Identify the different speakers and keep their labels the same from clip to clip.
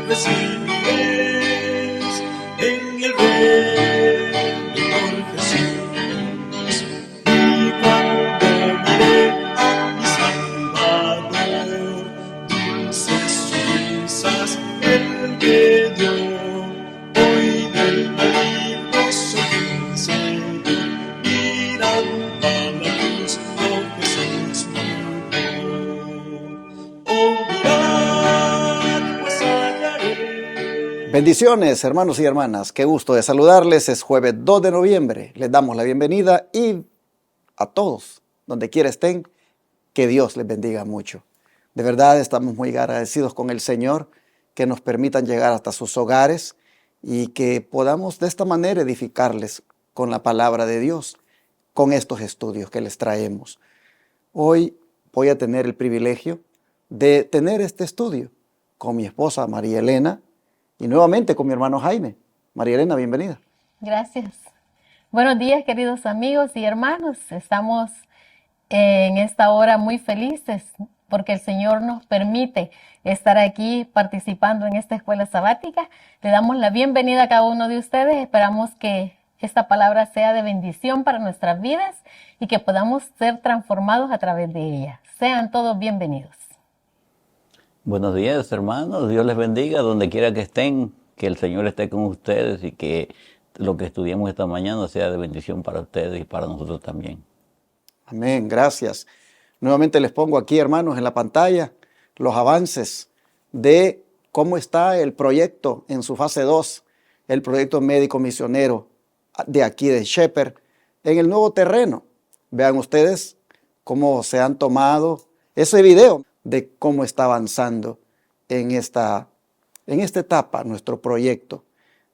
Speaker 1: recibiréis en el reino por Jesús. Y cuando miré a mi Salvador, dulces risas Él me dio. Hoy del maligno soy vencido, mirando a la cruz, oh Jesús murió. Oh, mirad, pues hallaré.
Speaker 2: Bendiciones, hermanos y hermanas. Qué gusto de saludarles. Es jueves 2 de noviembre. Les damos la bienvenida y a todos, donde quiera estén, que Dios les bendiga mucho. De verdad estamos muy agradecidos con el Señor que nos permitan llegar hasta sus hogares y que podamos de esta manera edificarles con la palabra de Dios, con estos estudios que les traemos. Hoy voy a tener el privilegio de tener este estudio con mi esposa María Elena y nuevamente con mi hermano Jaime. María Elena, bienvenida.
Speaker 3: Gracias. Buenos días, queridos amigos y hermanos. Estamos en esta hora muy felices porque el Señor nos permite estar aquí participando en esta escuela sabática. Le damos la bienvenida a cada uno de ustedes. Esperamos que esta palabra sea de bendición para nuestras vidas y que podamos ser transformados a través de ella. Sean todos bienvenidos.
Speaker 4: Buenos días, hermanos. Dios les bendiga donde quiera que estén. Que el Señor esté con ustedes y que lo que estudiemos esta mañana sea de bendición para ustedes y para nosotros también.
Speaker 2: Amén, gracias. Nuevamente les pongo aquí, hermanos, en la pantalla los avances de cómo está el proyecto en su fase 2, el proyecto médico misionero de aquí de Shepherd, en el nuevo terreno. Vean ustedes cómo se han tomado ese video de cómo está avanzando en esta etapa nuestro proyecto.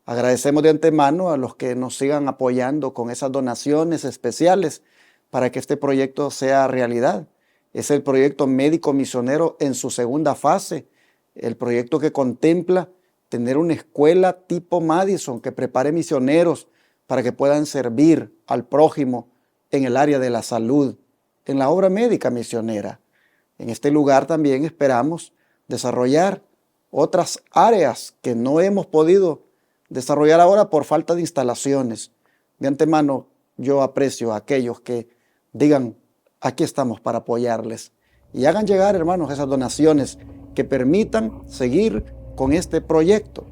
Speaker 2: Agradecemos de antemano a los que nos sigan apoyando con esas donaciones especiales para que este proyecto sea realidad. Es el proyecto médico misionero en su segunda fase, el proyecto que contempla tener una escuela tipo Madison que prepare misioneros para que puedan servir al prójimo en el área de la salud, en la obra médica misionera. En este lugar también esperamos desarrollar otras áreas que no hemos podido desarrollar ahora por falta de instalaciones. De antemano, yo aprecio a aquellos que digan, aquí estamos para apoyarles. Y hagan llegar, hermanos, esas donaciones que permitan seguir con este proyecto,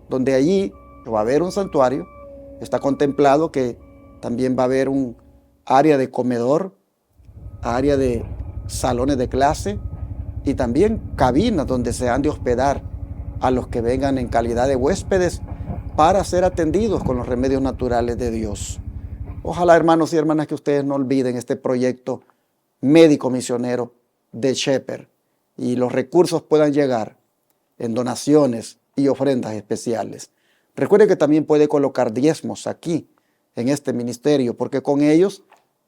Speaker 2: donde allí va a haber un santuario. Está contemplado que también va a haber un área de comedor, área de salones de clase y también cabinas donde se han de hospedar a los que vengan en calidad de huéspedes para ser atendidos con los remedios naturales de Dios. Ojalá, hermanos y hermanas, que ustedes no olviden este proyecto médico misionero de Shepherd y los recursos puedan llegar en donaciones y ofrendas especiales. Recuerde que también puede colocar diezmos aquí en este ministerio, porque con ellos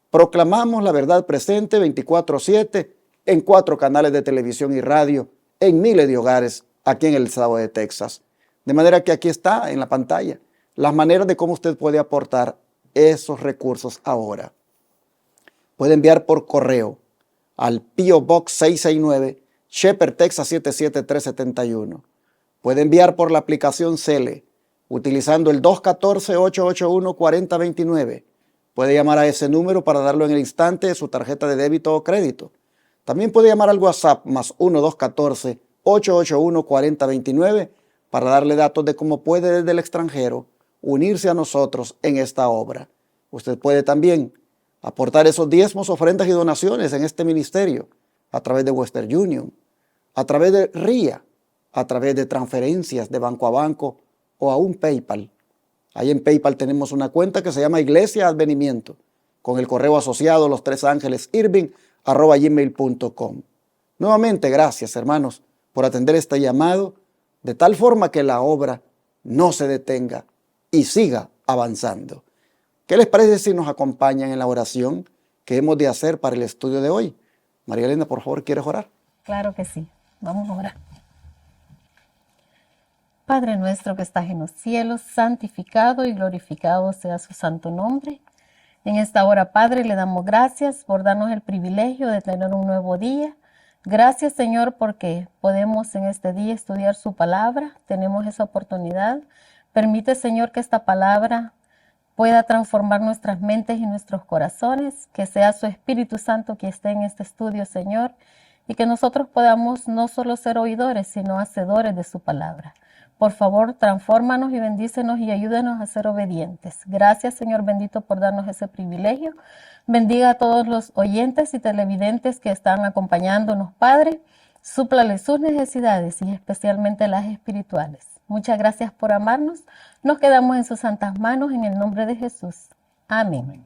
Speaker 2: proclamamos la verdad presente 24/7 en 4 canales de televisión y radio, en miles de hogares aquí en el estado de Texas. De manera que aquí está en la pantalla las maneras de cómo usted puede aportar esos recursos ahora. Puede enviar por correo al P.O. Box 669, Shepherd, Texas 77371. Puede enviar por la aplicación Cele, utilizando el 214-881-4029. Puede llamar a ese número para darlo en el instante de su tarjeta de débito o crédito. También puede llamar al WhatsApp más 1-214-881-4029 para darle datos de cómo puede desde el extranjero unirse a nosotros en esta obra. Usted puede también aportar esos diezmos, ofrendas y donaciones en este ministerio a través de Western Union, a través de RIA, a través de transferencias de banco a banco o a un PayPal. Ahí en PayPal tenemos una cuenta que se llama Iglesia Advenimiento, con el correo asociado lostresangelesirving@gmail.com. Nuevamente, gracias, hermanos, por atender este llamado, de tal forma que la obra no se detenga y siga avanzando. ¿Qué les parece si nos acompañan en la oración que hemos de hacer para el estudio de hoy? María Elena, por favor, ¿quieres orar?
Speaker 3: Claro que sí. Vamos a orar. Padre nuestro que estás en los cielos, santificado y glorificado sea su santo nombre. En esta hora, Padre, le damos gracias por darnos el privilegio de tener un nuevo día, Gracias, Señor, porque podemos en este día estudiar su palabra. Tenemos esa oportunidad. Permite, Señor, que esta palabra pueda transformar nuestras mentes y nuestros corazones, que sea su Espíritu Santo que esté en este estudio, Señor, y que nosotros podamos no solo ser oidores, sino hacedores de su palabra. Por favor, transfórmanos y bendícenos y ayúdanos a ser obedientes. Gracias, Señor bendito, por darnos ese privilegio. Bendiga a todos los oyentes y televidentes que están acompañándonos, Padre. Súplale sus necesidades y especialmente las espirituales. Muchas gracias por amarnos. Nos quedamos en sus santas manos en el nombre de Jesús. Amén.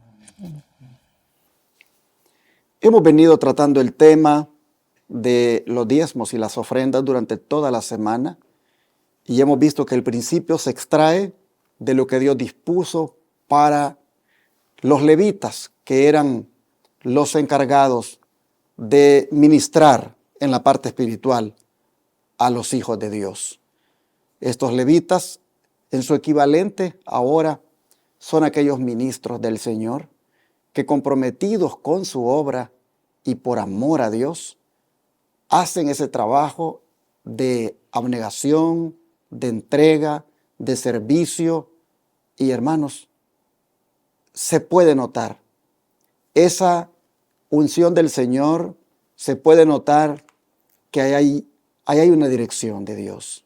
Speaker 2: Hemos venido tratando el tema de los diezmos y las ofrendas durante toda la semana y hemos visto que el principio se extrae de lo que Dios dispuso para los levitas, que eran los encargados de ministrar en la parte espiritual a los hijos de Dios. Estos levitas, en su equivalente ahora, son aquellos ministros del Señor que, comprometidos con su obra y por amor a Dios, hacen ese trabajo de abnegación, de entrega, de servicio. Y hermanos, se puede notar esa unción del Señor, se puede notar que hay una dirección de Dios.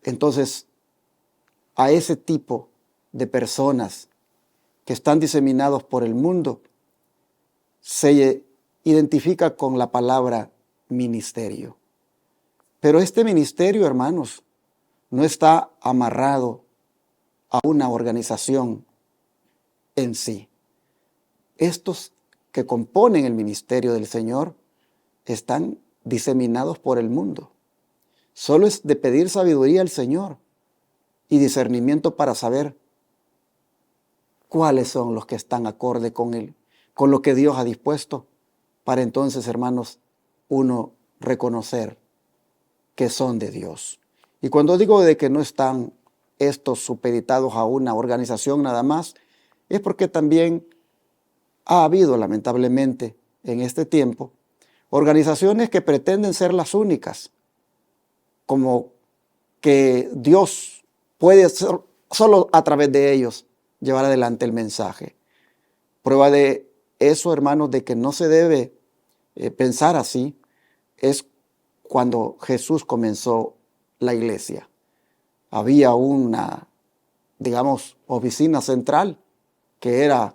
Speaker 2: Entonces, a ese tipo de personas que están diseminados por el mundo, se identifica con la palabra ministerio. Pero este ministerio, hermanos, no está amarrado a una organización en sí. Estos que componen el ministerio del Señor están diseminados por el mundo. Solo es de pedir sabiduría al Señor y discernimiento para saber cuáles son los que están acorde con Él, con lo que Dios ha dispuesto, para entonces, hermanos, uno reconocer que son de Dios. Y cuando digo de que no están estos supeditados a una organización nada más, es porque también ha habido, lamentablemente, en este tiempo, organizaciones que pretenden ser las únicas, como que Dios puede ser, solo a través de ellos llevar adelante el mensaje. Prueba de eso, hermanos, de que no se debe pensar así, es cuando Jesús comenzó la iglesia. Había una, digamos, oficina central que era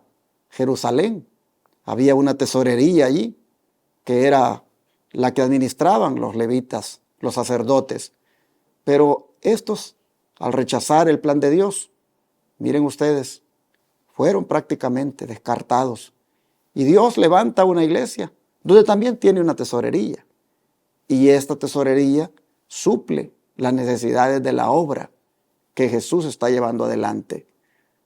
Speaker 2: Jerusalén. Había una tesorería allí que era la que administraban los levitas, los sacerdotes. Pero estos, al rechazar el plan de Dios, miren ustedes, fueron prácticamente descartados. Y Dios levanta una iglesia donde también tiene una tesorería. Y esta tesorería suple las necesidades de la obra que Jesús está llevando adelante.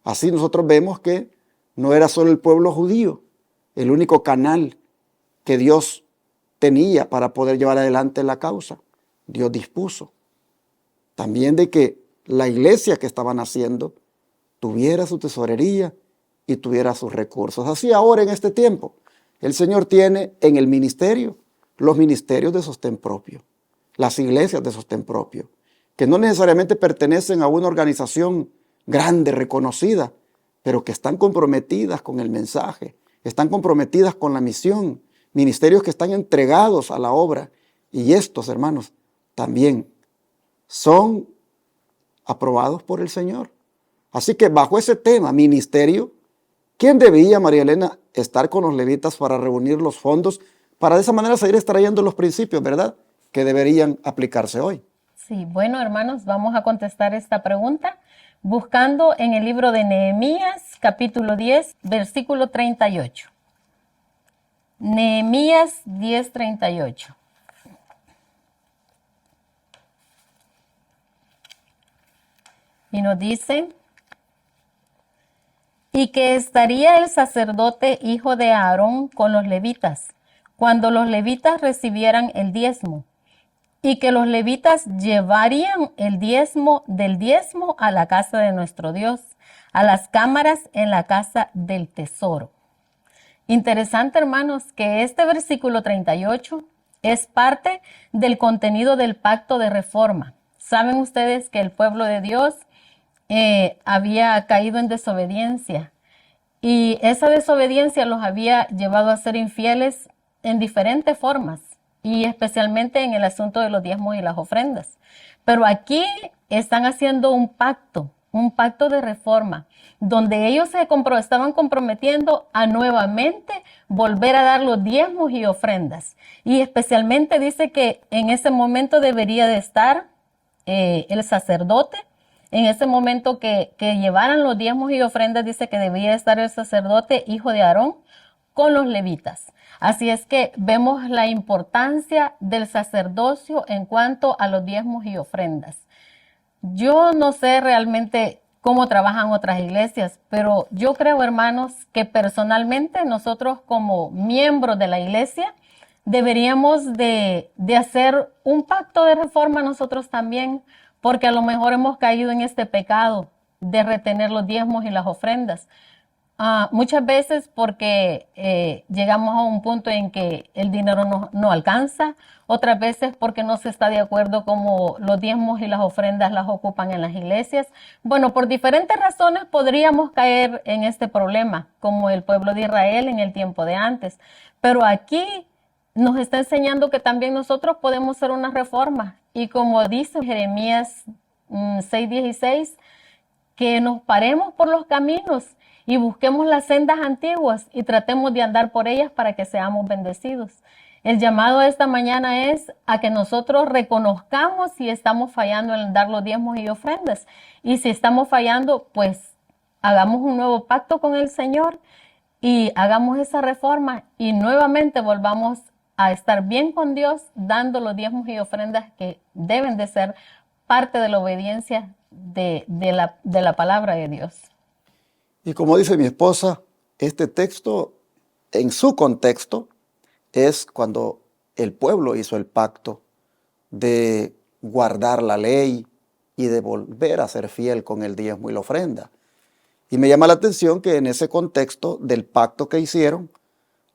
Speaker 2: Así nosotros vemos que no era solo el pueblo judío el único canal que Dios tenía para poder llevar adelante la causa. Dios dispuso también de que la iglesia que estaban haciendo tuviera su tesorería y tuviera sus recursos. Así ahora en este tiempo, el Señor tiene en el ministerio los ministerios de sostén propio, las iglesias de sostén propio, que no necesariamente pertenecen a una organización grande, reconocida, pero que están comprometidas con el mensaje, están comprometidas con la misión, ministerios que están entregados a la obra. Y estos, hermanos, también son aprobados por el Señor. Así que bajo ese tema, ministerio, ¿quién debía, María Elena, estar con los levitas para reunir los fondos, para de esa manera seguir extrayendo los principios, ¿verdad?, que deberían aplicarse hoy?
Speaker 3: Sí, bueno, hermanos, vamos a contestar esta pregunta buscando en el libro de Nehemías, capítulo 10, versículo 38. Nehemías 10, 38. Y nos dice: y que estaría el sacerdote hijo de Aarón con los levitas, cuando los levitas recibieran el diezmo, y que los levitas llevarían el diezmo del diezmo a la casa de nuestro Dios, a las cámaras en la casa del tesoro. Interesante, hermanos, que este versículo 38 es parte del contenido del pacto de reforma. Saben ustedes que el pueblo de Dios había caído en desobediencia y esa desobediencia los había llevado a ser infieles en diferentes formas y especialmente en el asunto de los diezmos y las ofrendas. Pero aquí están haciendo un pacto de reforma, donde ellos estaban comprometiendo a nuevamente volver a dar los diezmos y ofrendas. Y especialmente dice que en ese momento debería de estar el sacerdote. En ese momento que llevaran los diezmos y ofrendas, dice que debía estar el sacerdote, hijo de Aarón, con los levitas. Así es que vemos la importancia del sacerdocio en cuanto a los diezmos y ofrendas. Yo no sé realmente cómo trabajan otras iglesias, pero yo creo, hermanos, que personalmente nosotros como miembros de la iglesia deberíamos de hacer un pacto de reforma nosotros también, porque a lo mejor hemos caído en este pecado de retener los diezmos y las ofrendas. Muchas veces porque llegamos a un punto en que el dinero no alcanza, otras veces porque no se está de acuerdo como los diezmos y las ofrendas las ocupan en las iglesias. Bueno, por diferentes razones podríamos caer en este problema, como el pueblo de Israel en el tiempo de antes. Pero aquí nos está enseñando que también nosotros podemos hacer una reforma. Y como dice Jeremías 6:16, que nos paremos por los caminos y busquemos las sendas antiguas y tratemos de andar por ellas para que seamos bendecidos. El llamado esta mañana es a que nosotros reconozcamos si estamos fallando en dar los diezmos y ofrendas. Y si estamos fallando, pues hagamos un nuevo pacto con el Señor y hagamos esa reforma y nuevamente volvamos a estar bien con Dios, dando los diezmos y ofrendas que deben de ser parte de la obediencia de la palabra de Dios.
Speaker 2: Y como dice mi esposa, este texto, en su contexto, es cuando el pueblo hizo el pacto de guardar la ley y de volver a ser fiel con el diezmo y la ofrenda. Y me llama la atención que en ese contexto del pacto que hicieron,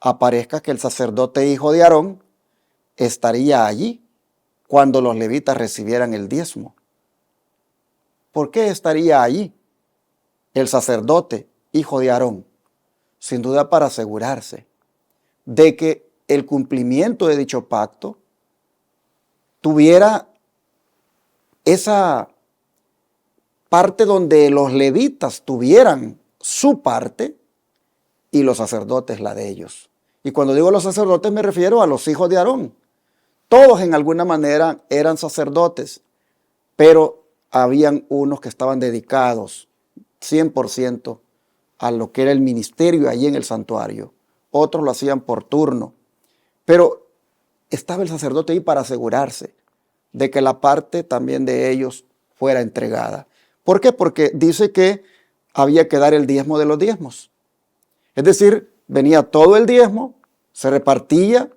Speaker 2: aparezca que el sacerdote hijo de Aarón estaría allí cuando los levitas recibieran el diezmo. ¿Por qué estaría allí el sacerdote hijo de Aarón? Sin duda para asegurarse de que el cumplimiento de dicho pacto tuviera esa parte donde los levitas tuvieran su parte y los sacerdotes la de ellos. Y cuando digo los sacerdotes me refiero a los hijos de Aarón. Todos en alguna manera eran sacerdotes, pero habían unos que estaban dedicados 100% a lo que era el ministerio allí en el santuario. Otros lo hacían por turno. Pero estaba el sacerdote ahí para asegurarse de que la parte también de ellos fuera entregada. ¿Por qué? Porque dice que había que dar el diezmo de los diezmos. Es decir, venía todo el diezmo, se repartía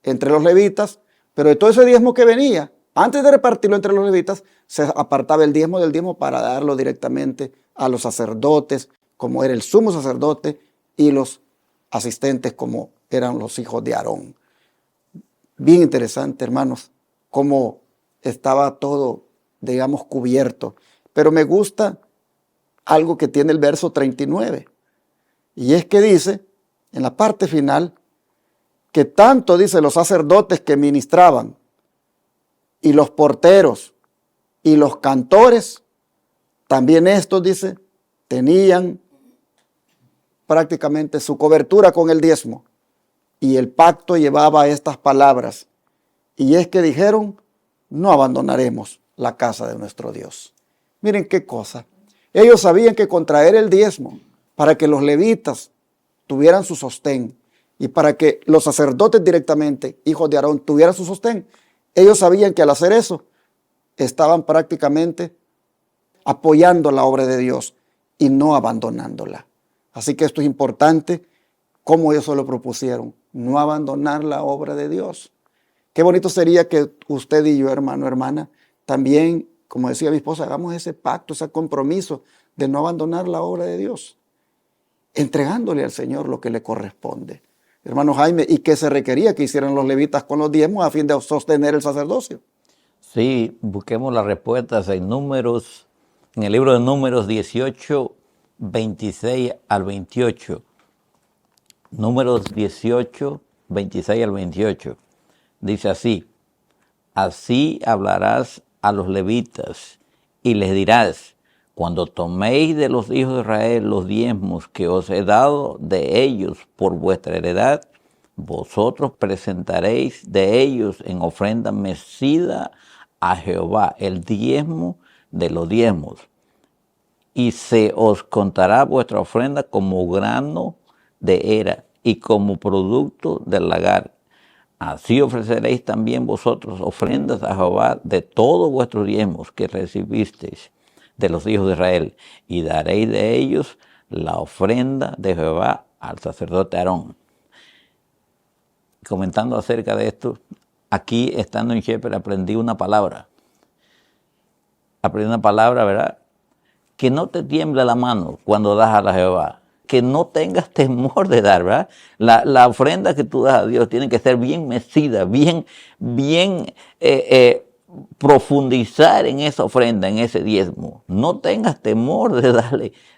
Speaker 2: entre los levitas, pero de todo ese diezmo que venía, antes de repartirlo entre los levitas, se apartaba el diezmo del diezmo para darlo directamente a los sacerdotes, como era el sumo sacerdote, y los asistentes, como eran los hijos de Aarón. Bien interesante, hermanos, cómo estaba todo, digamos, cubierto. Pero me gusta algo que tiene el verso 39. Y es que dice, en la parte final, que tanto, dice, los sacerdotes que ministraban, y los porteros, y los cantores, también estos, dice, tenían prácticamente su cobertura con el diezmo. Y el pacto llevaba estas palabras. Y es que dijeron, no abandonaremos la casa de nuestro Dios. Miren qué cosa. Ellos sabían que contraer el diezmo para que los levitas tuvieran su sostén y para que los sacerdotes directamente, hijos de Aarón, tuvieran su sostén, ellos sabían que al hacer eso estaban prácticamente apoyando la obra de Dios y no abandonándola. Así que esto es importante, como ellos se lo propusieron, no abandonar la obra de Dios. Qué bonito sería que usted y yo, hermano, hermana, también, como decía mi esposa, hagamos ese pacto, ese compromiso de no abandonar la obra de Dios, entregándole al Señor lo que le corresponde. hermano Jaime, y qué se requería que hicieran los levitas con los diezmos a fin de sostener el sacerdocio.
Speaker 4: Sí, busquemos las respuestas en Números, en el libro de Números 18, 26 al 28. Números 18, 26 al 28. Dice así: así hablarás a los levitas y les dirás: cuando toméis de los hijos de Israel los diezmos que os he dado de ellos por vuestra heredad, vosotros presentaréis de ellos en ofrenda mecida a Jehová el diezmo de los diezmos, y se os contará vuestra ofrenda como grano de era y como producto del lagar. Así ofreceréis también vosotros ofrendas a Jehová de todos vuestros diezmos que recibisteis de los hijos de Israel, y daréis de ellos la ofrenda de Jehová al sacerdote Aarón. Comentando acerca de esto, aquí estando en Shepherd aprendí una palabra. Aprendí una palabra, ¿verdad? Que no te tiemble la mano cuando das a la Jehová. Que no tengas temor de dar, ¿verdad? La ofrenda que tú das a Dios tiene que ser bien mecida, bien profundizar en esa ofrenda, en ese diezmo. No tengas temor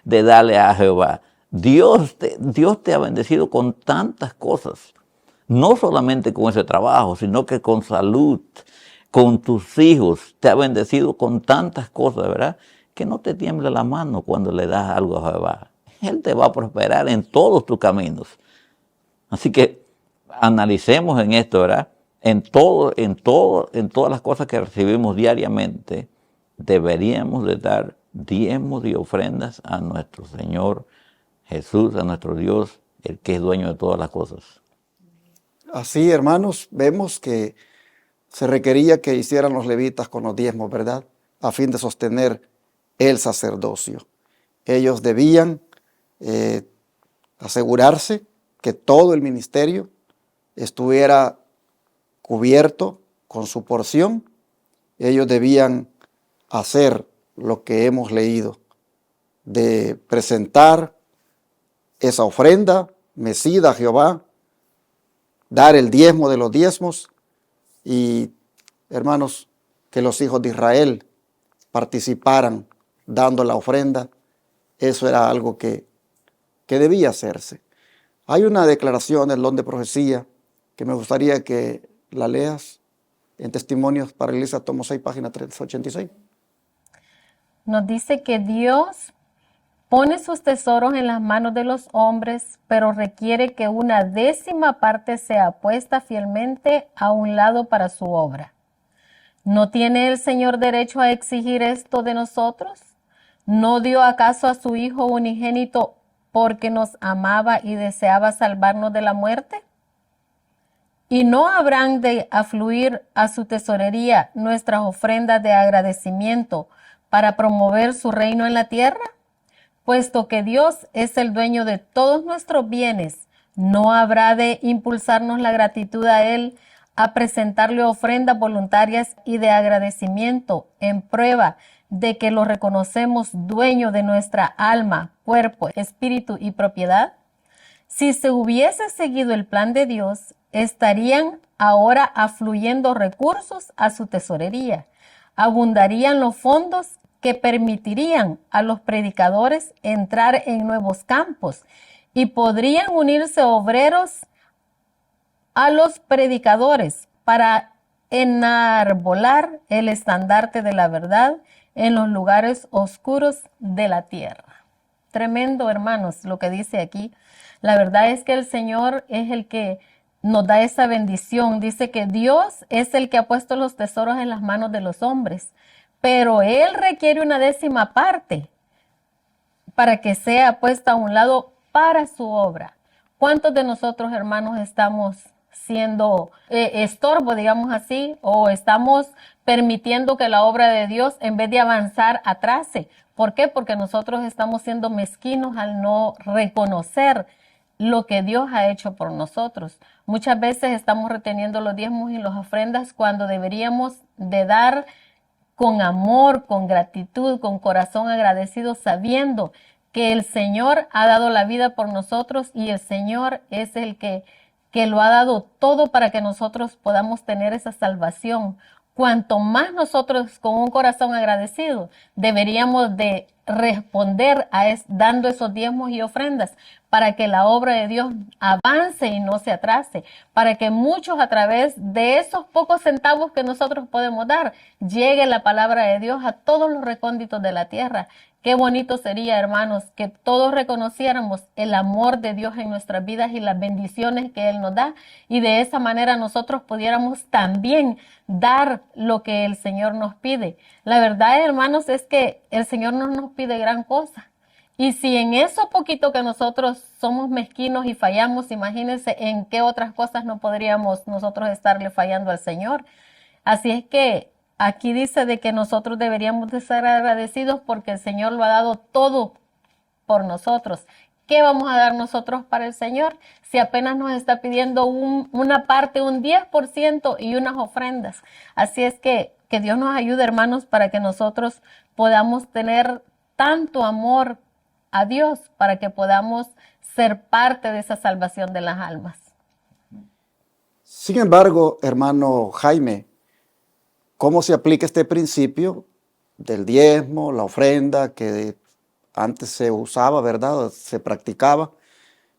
Speaker 4: de darle a Jehová. Dios te ha bendecido con tantas cosas. No solamente con ese trabajo, sino que con salud, con tus hijos. Te ha bendecido con tantas cosas, ¿verdad? Que no te tiemble la mano cuando le das algo a Jehová. Él te va a prosperar en todos tus caminos. Así que analicemos en esto, ¿verdad? En todas las cosas que recibimos diariamente, deberíamos de dar diezmos y ofrendas a nuestro Señor Jesús, a nuestro Dios, el que es dueño de todas las cosas.
Speaker 2: Así, hermanos, vemos que se requería que hicieran los levitas con los diezmos, ¿verdad? A fin de sostener el sacerdocio. Ellos debían asegurarse que todo el ministerio estuviera cubierto con su porción. Ellos debían hacer lo que hemos leído, de presentar esa ofrenda mecida a Jehová, dar el diezmo de los diezmos y, hermanos, que los hijos de Israel participaran dando la ofrenda. Eso era algo que debía hacerse. Hay una declaración del don de profecía que me gustaría que la leas en Testimonios para la Iglesia, tomo 6, página 386.
Speaker 3: Nos dice que Dios pone sus tesoros en las manos de los hombres, pero requiere que una 10ª parte sea puesta fielmente a un lado para su obra. ¿No tiene el Señor derecho a exigir esto de nosotros? ¿No dio acaso a su Hijo unigénito porque nos amaba y deseaba salvarnos de la muerte? ¿Y no habrán de afluir a su tesorería nuestras ofrendas de agradecimiento para promover su reino en la tierra? Puesto que Dios es el dueño de todos nuestros bienes, ¿no habrá de impulsarnos la gratitud a Él a presentarle ofrendas voluntarias y de agradecimiento en prueba de que lo reconocemos dueño de nuestra alma, cuerpo, espíritu y propiedad? Si se hubiese seguido el plan de Dios, estarían ahora afluyendo recursos a su tesorería, abundarían los fondos que permitirían a los predicadores entrar en nuevos campos y podrían unirse obreros a los predicadores para enarbolar el estandarte de la verdad en los lugares oscuros de la tierra. Tremendo, hermanos, lo que dice aquí. La verdad es que el Señor es el que nos da esa bendición. Dice que Dios es el que ha puesto los tesoros en las manos de los hombres, pero Él requiere una 10ª parte para que sea puesta a un lado para su obra. ¿Cuántos de nosotros, hermanos, estamos siendo estorbo, digamos así, o estamos permitiendo que la obra de Dios, en vez de avanzar, atrase? ¿Por qué? Porque nosotros estamos siendo mezquinos al no reconocer lo que Dios ha hecho por nosotros. Muchas veces estamos reteniendo los diezmos y las ofrendas cuando deberíamos de dar con amor, con gratitud, con corazón agradecido, sabiendo que el Señor ha dado la vida por nosotros y el Señor es el que que lo ha dado todo para que nosotros podamos tener esa salvación. Cuanto más nosotros con un corazón agradecido deberíamos de responder dando esos diezmos y ofrendas para que la obra de Dios avance y no se atrase, para que muchos a través de esos pocos centavos que nosotros podemos dar, llegue la palabra de Dios a todos los recónditos de la tierra. Qué bonito sería, hermanos, que todos reconociéramos el amor de Dios en nuestras vidas y las bendiciones que Él nos da, y de esa manera nosotros pudiéramos también dar lo que el Señor nos pide. La verdad, hermanos, es que el Señor no nos pide gran cosa. Y si en eso poquito que nosotros somos mezquinos y fallamos, imagínense en qué otras cosas no podríamos nosotros estarle fallando al Señor. Así es que aquí dice de que nosotros deberíamos de ser agradecidos porque el Señor lo ha dado todo por nosotros. ¿Qué vamos a dar nosotros para el Señor si apenas nos está pidiendo una parte, un 10% y unas ofrendas? Así es que Dios nos ayude, hermanos, para que nosotros podamos tener tanto amor a Dios, para que podamos ser parte de esa salvación de las almas.
Speaker 2: Sin embargo, hermano Jaime, ¿cómo se aplica este principio del diezmo, la ofrenda que antes se usaba, ¿verdad? Se practicaba.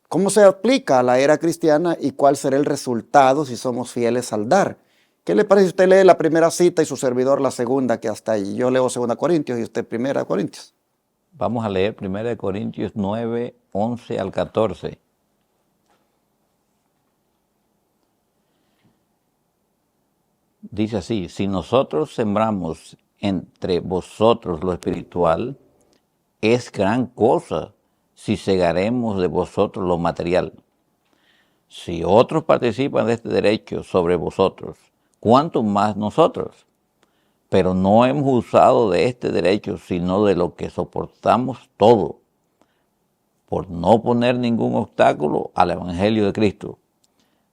Speaker 2: ¿Cómo se aplica a la era cristiana y cuál será el resultado si somos fieles al dar? ¿Qué le parece si usted lee la primera cita y su servidor la segunda, que hasta ahí? Yo leo 2 Corintios y usted 1 Corintios.
Speaker 4: Vamos a leer 1 Corintios 9, 11 al 14. Dice así: si nosotros sembramos entre vosotros lo espiritual, es gran cosa si segaremos de vosotros lo material. Si otros participan de este derecho sobre vosotros, ¿cuánto más nosotros? Pero no hemos usado de este derecho, sino de lo que soportamos todo, por no poner ningún obstáculo al Evangelio de Cristo.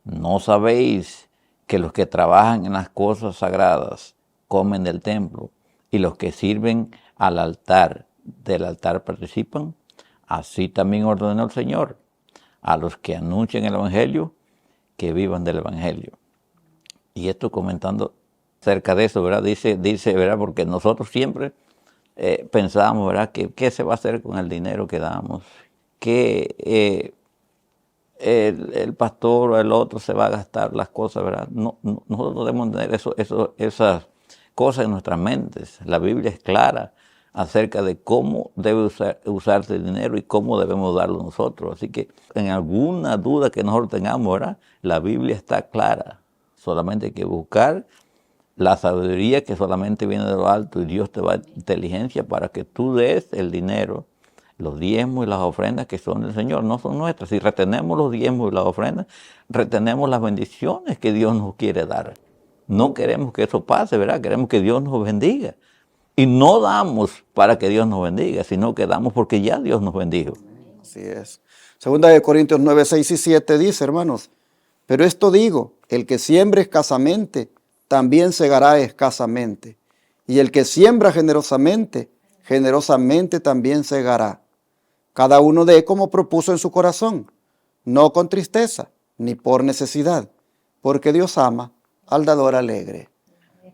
Speaker 4: ¿No sabéis que los que trabajan en las cosas sagradas comen del templo, y los que sirven al altar, del altar participan? Así también ordenó el Señor a los que anuncian el Evangelio, que vivan del Evangelio. Y esto comentando acerca de eso, ¿verdad? Dice, ¿verdad? Porque nosotros siempre pensábamos, ¿verdad? ¿Qué se va a hacer con el dinero que damos? Que el pastor o el otro se va a gastar las cosas, ¿verdad? No, nosotros debemos tener esas cosas en nuestras mentes. La Biblia es clara acerca de cómo debe usarse el dinero y cómo debemos darlo nosotros. Así que en alguna duda que nosotros tengamos, ¿verdad? La Biblia está clara. Solamente hay que buscar la sabiduría que solamente viene de lo alto, y Dios te va a dar inteligencia para que tú des el dinero, los diezmos y las ofrendas que son del Señor, no son nuestras. Si retenemos los diezmos y las ofrendas, retenemos las bendiciones que Dios nos quiere dar. No queremos que eso pase, ¿verdad? Queremos que Dios nos bendiga. Y no damos para que Dios nos bendiga, sino que damos porque ya Dios nos bendijo.
Speaker 2: Así es. 2 Corintios 9, 6 y 7 dice, hermanos, pero esto digo, el que siembre escasamente, también segará escasamente. Y el que siembra generosamente, generosamente también segará. Cada uno dé como propuso en su corazón, no con tristeza, ni por necesidad, porque Dios ama al dador alegre.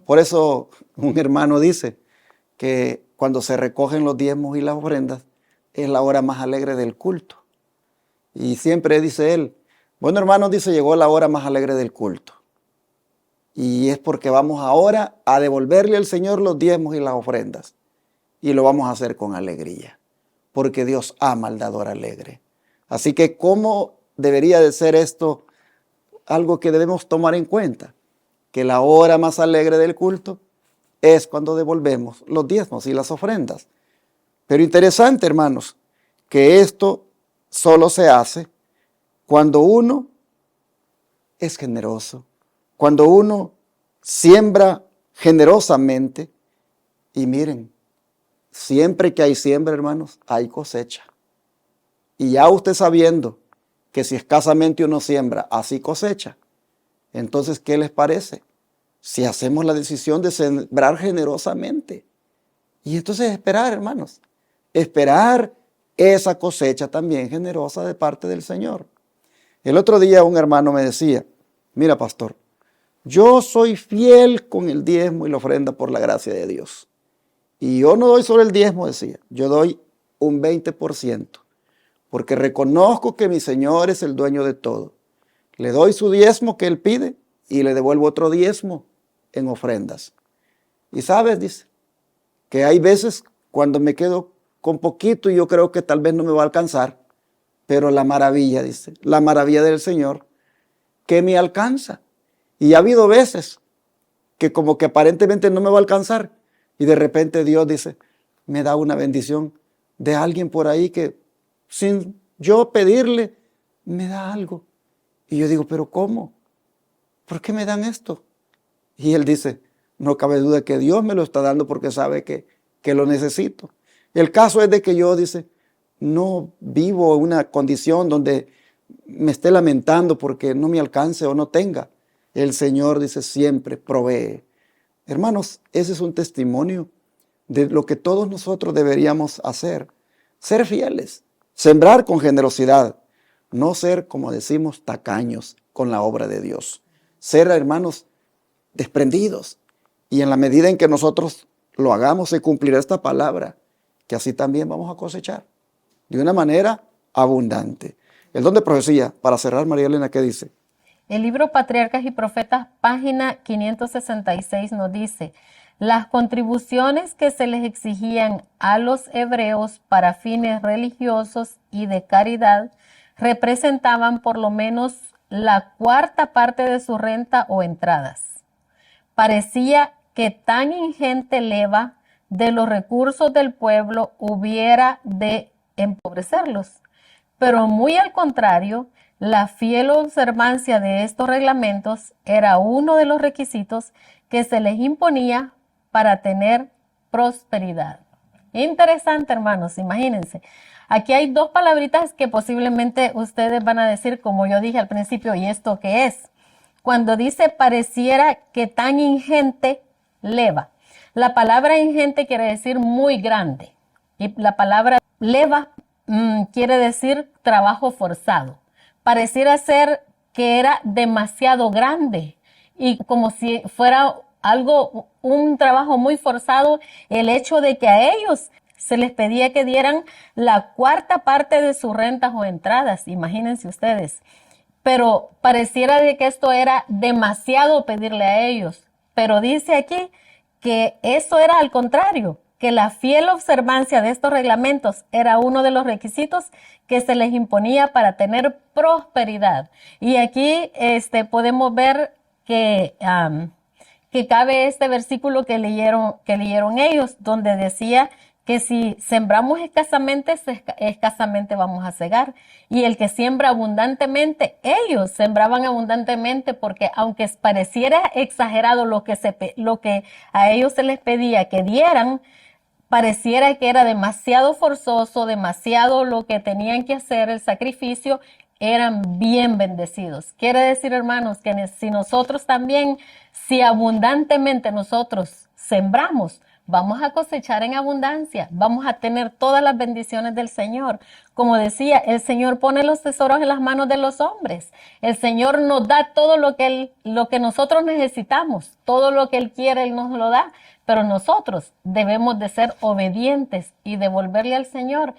Speaker 2: Por eso un hermano dice que cuando se recogen los diezmos y las ofrendas, es la hora más alegre del culto. Y siempre dice él, bueno, hermanos, dice, llegó la hora más alegre del culto. Y es porque vamos ahora a devolverle al Señor los diezmos y las ofrendas. Y lo vamos a hacer con alegría, porque Dios ama al dador alegre. Así que, ¿cómo debería de ser esto? Algo que debemos tomar en cuenta, que la hora más alegre del culto es cuando devolvemos los diezmos y las ofrendas. Pero interesante, hermanos, que esto solo se hace cuando uno es generoso, cuando uno siembra generosamente. Y miren, siempre que hay siembra, hermanos, hay cosecha. Y ya usted sabiendo que si escasamente uno siembra, así cosecha, entonces, ¿qué les parece? Si hacemos la decisión de sembrar generosamente. Y entonces esperar, hermanos, esperar esa cosecha también generosa de parte del Señor. El otro día un hermano me decía, mira pastor, yo soy fiel con el diezmo y la ofrenda por la gracia de Dios. Y yo no doy solo el diezmo, decía, yo doy un 20%, porque reconozco que mi Señor es el dueño de todo. Le doy su diezmo que Él pide y le devuelvo otro diezmo en ofrendas. Y sabes, dice, que hay veces cuando me quedo con poquito y yo creo que tal vez no me va a alcanzar, pero la maravilla, dice, la maravilla del Señor que me alcanza. Y ha habido veces que como que aparentemente no me va a alcanzar y de repente Dios dice, me da una bendición de alguien por ahí que sin yo pedirle me da algo. Y yo digo, pero ¿cómo? ¿Por qué me dan esto? Y Él dice, no cabe duda que Dios me lo está dando porque sabe que lo necesito. El caso es de que yo, dice, no vivo en una condición donde me esté lamentando porque no me alcance o no tenga. El Señor, dice, siempre provee. Hermanos, ese es un testimonio de lo que todos nosotros deberíamos hacer. Ser fieles, sembrar con generosidad, no ser, como decimos, tacaños con la obra de Dios. Ser, hermanos, desprendidos. Y en la medida en que nosotros lo hagamos, se cumplirá esta palabra, que así también vamos a cosechar de una manera abundante. El don de profecía, para cerrar, María Elena, ¿qué dice?
Speaker 3: El libro Patriarcas y Profetas, página 566, nos dice, las contribuciones que se les exigían a los hebreos para fines religiosos y de caridad representaban por lo menos la cuarta parte de su renta o entradas. Parecía que tan ingente leva de los recursos del pueblo hubiera de empobrecerlos, pero muy al contrario, la fiel observancia de estos reglamentos era uno de los requisitos que se les imponía para tener prosperidad. Interesante, hermanos, imagínense. Aquí hay dos palabritas que posiblemente ustedes van a decir, como yo dije al principio, ¿y esto qué es? Cuando dice pareciera que tan ingente leva. La palabra ingente quiere decir muy grande. Y la palabra leva quiere decir trabajo forzado. Pareciera ser que era demasiado grande y como si fuera algo, un trabajo muy forzado, el hecho de que a ellos se les pedía que dieran la cuarta parte de sus rentas o entradas, imagínense ustedes. Pero pareciera de que esto era demasiado pedirle a ellos. Pero dice aquí que eso era al contrario, que la fiel observancia de estos reglamentos era uno de los requisitos que se les imponía para tener prosperidad. Y aquí podemos ver que cabe este versículo que leyeron ellos, donde decía que si sembramos escasamente vamos a cegar. Y el que siembra abundantemente, ellos sembraban abundantemente porque aunque pareciera exagerado lo que a ellos se les pedía que dieran, pareciera que era demasiado forzoso, demasiado lo que tenían que hacer, el sacrificio, eran bien bendecidos. Quiere decir, hermanos, que si nosotros también, si abundantemente nosotros sembramos, vamos a cosechar en abundancia, vamos a tener todas las bendiciones del Señor. Como decía, el Señor pone los tesoros en las manos de los hombres. El Señor nos da todo lo que nosotros necesitamos, todo lo que Él quiere, Él nos lo da. Pero nosotros debemos de ser obedientes y devolverle al Señor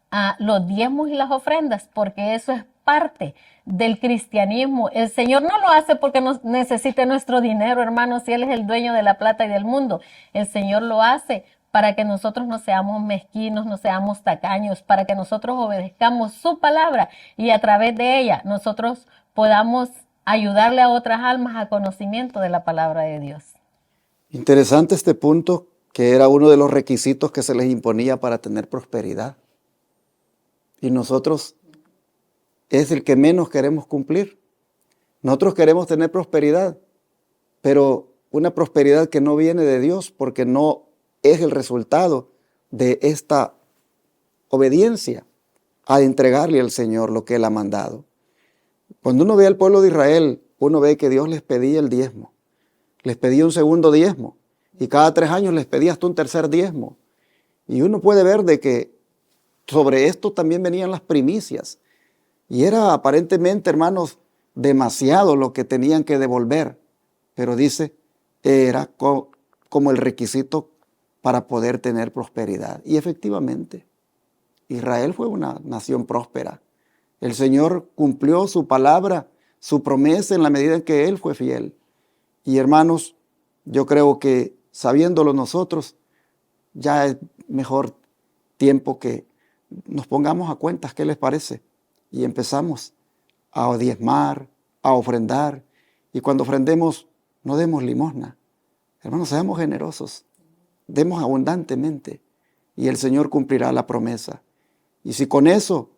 Speaker 3: a los diezmos y las ofrendas, porque eso es parte del cristianismo. El Señor no lo hace porque necesite nuestro dinero, hermanos, si Él es el dueño de la plata y del mundo. El Señor lo hace para que nosotros no seamos mezquinos, no seamos tacaños, para que nosotros obedezcamos su palabra y a través de ella nosotros podamos ayudarle a otras almas a conocimiento de la palabra de Dios.
Speaker 2: Interesante este punto, que era uno de los requisitos que se les imponía para tener prosperidad. Y nosotros es el que menos queremos cumplir. Nosotros queremos tener prosperidad, pero una prosperidad que no viene de Dios porque no es el resultado de esta obediencia a entregarle al Señor lo que Él ha mandado. Cuando uno ve al pueblo de Israel, uno ve que Dios les pedía el diezmo. Les pedía un segundo diezmo y cada 3 años les pedía hasta un tercer diezmo. Y uno puede ver de que sobre esto también venían las primicias. Y era aparentemente, hermanos, demasiado lo que tenían que devolver. Pero dice, era como el requisito para poder tener prosperidad. Y efectivamente, Israel fue una nación próspera. El Señor cumplió su palabra, su promesa en la medida en que Él fue fiel. Y hermanos, yo creo que sabiéndolo nosotros, ya es mejor tiempo que nos pongamos a cuentas, ¿qué les parece? Y empezamos a diezmar, a ofrendar. Y cuando ofrendemos, no demos limosna. Hermanos, seamos generosos, demos abundantemente y el Señor cumplirá la promesa. Y si con eso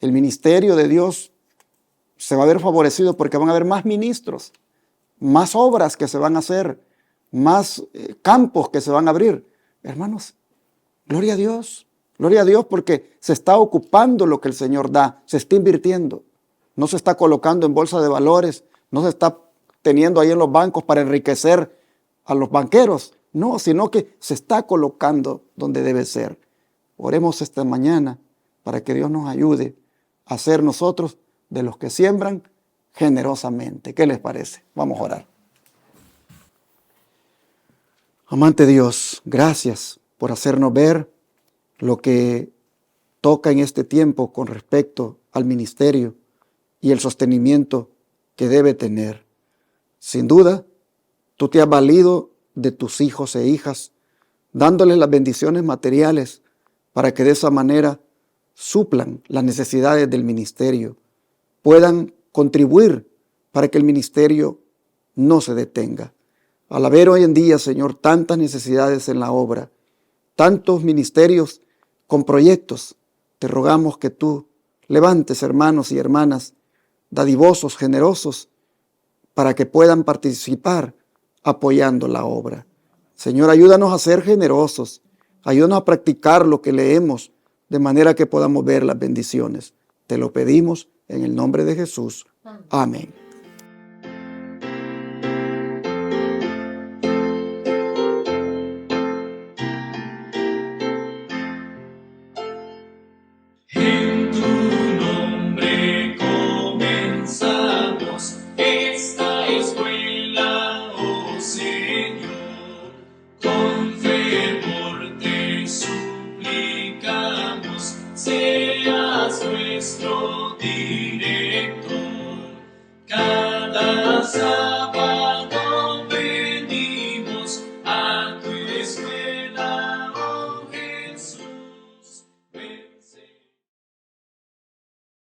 Speaker 2: el ministerio de Dios se va a ver favorecido porque van a haber más ministros, más obras que se van a hacer, más campos que se van a abrir. Hermanos, gloria a Dios porque se está ocupando lo que el Señor da, se está invirtiendo. No se está colocando en bolsa de valores, no se está teniendo ahí en los bancos para enriquecer a los banqueros. No, sino que se está colocando donde debe ser. Oremos esta mañana para que Dios nos ayude a ser nosotros de los que siembran generosamente. ¿Qué les parece? Vamos a orar. Amante Dios, gracias por hacernos ver lo que toca en este tiempo con respecto al ministerio y el sostenimiento que debe tener. Sin duda, tú te has valido de tus hijos e hijas, dándoles las bendiciones materiales para que de esa manera suplan las necesidades del ministerio, puedan contribuir para que el ministerio no se detenga. Al haber hoy en día, Señor, tantas necesidades en la obra, tantos ministerios con proyectos, te rogamos que tú levantes hermanos y hermanas dadivosos, generosos, para que puedan participar apoyando la obra. Señor, ayúdanos a ser generosos, ayúdanos a practicar lo que leemos, de manera que podamos ver las bendiciones. Te lo pedimos en el nombre de Jesús. Amén.